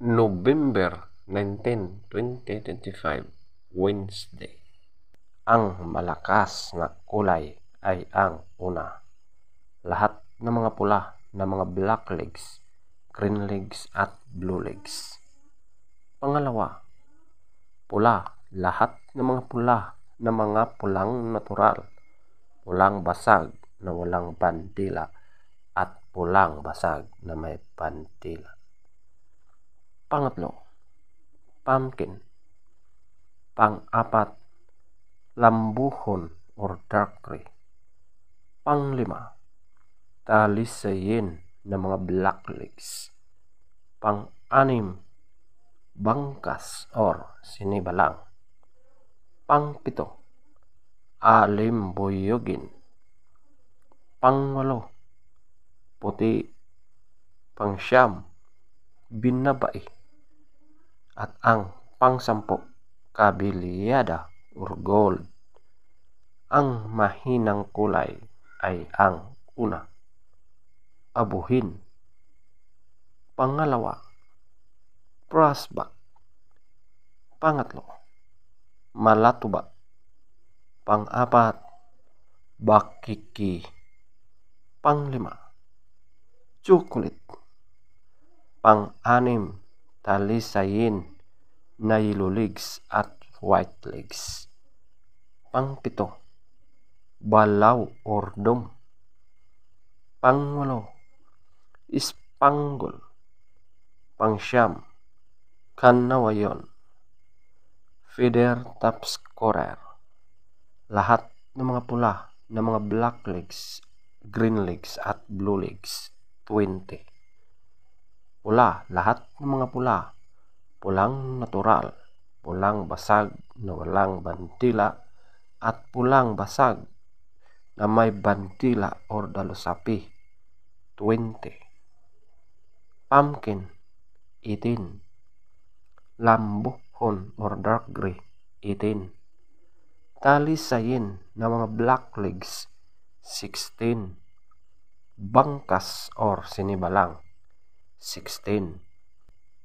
November 19, 2025, Wednesday. Ang malakas na kulay ay ang una. Lahat ng mga pula na mga black legs, green legs at blue legs. Pangalawa, pula. Lahat ng mga pula na mga pulang natural, pulang basag na walang bandila at pulang basag na may bandila. Pangatlo, pumpkin. Pang-apat, lambuhon or dark gray. Panglima, talisayin na mga black legs. Pang-anim, bangkas or sinibalang. Pangpito, alimbuyugin. Pangwalo, puti. Pangsyam, binabai. At ang pangsampu, kabiliyada or gold. Ang mahinang kulay ay ang una, abuhin. Pangalawa, brassback. Pangatlo, malatuba. Pang-apat, bakiki. Panglima, chocolate. Pang-anim, talisayin na yellow legs at white legs. Pangpito, balaw or dom. Pangwalo, spangle. Pangsyam, kanawayon, feather top scorer. Lahat ng mga pula ng mga black legs, green legs at blue legs, 20. Pula, lahat ng mga pula, pulang natural, pulang basag na walang bandila at pulang basag na may bandila or dalusapi, 20. Pumpkin, 18. Lambuhon or dark gray, 18. Talisayin na mga black legs, 16. Bangkas or sinibalang, 16.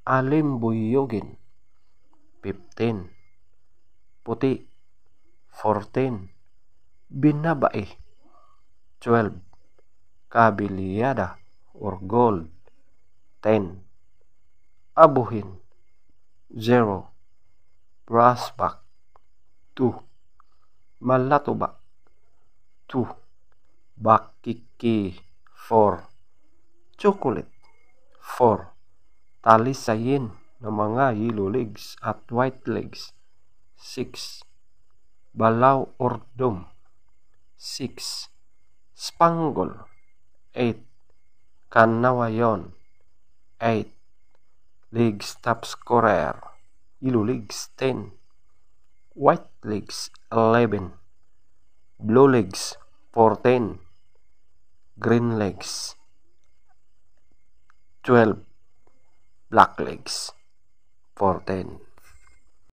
Alimbuyugin, 15. Puti, 14. Binabai, 12. Kabiliyada or gold, 10. Abuhin, 0. Brassback, 2. Malatuba, 2. Bakiki, 4. Chocolate, 4. Talisayin ng mga yellow legs at white legs, 6. Balaw or dom, 6. Spangle, 8. Kanawayon, 8. Legs top scorer, yellow legs, 10. White legs, 11. Blue legs, 14. Green legs, 12. Black legs, 14.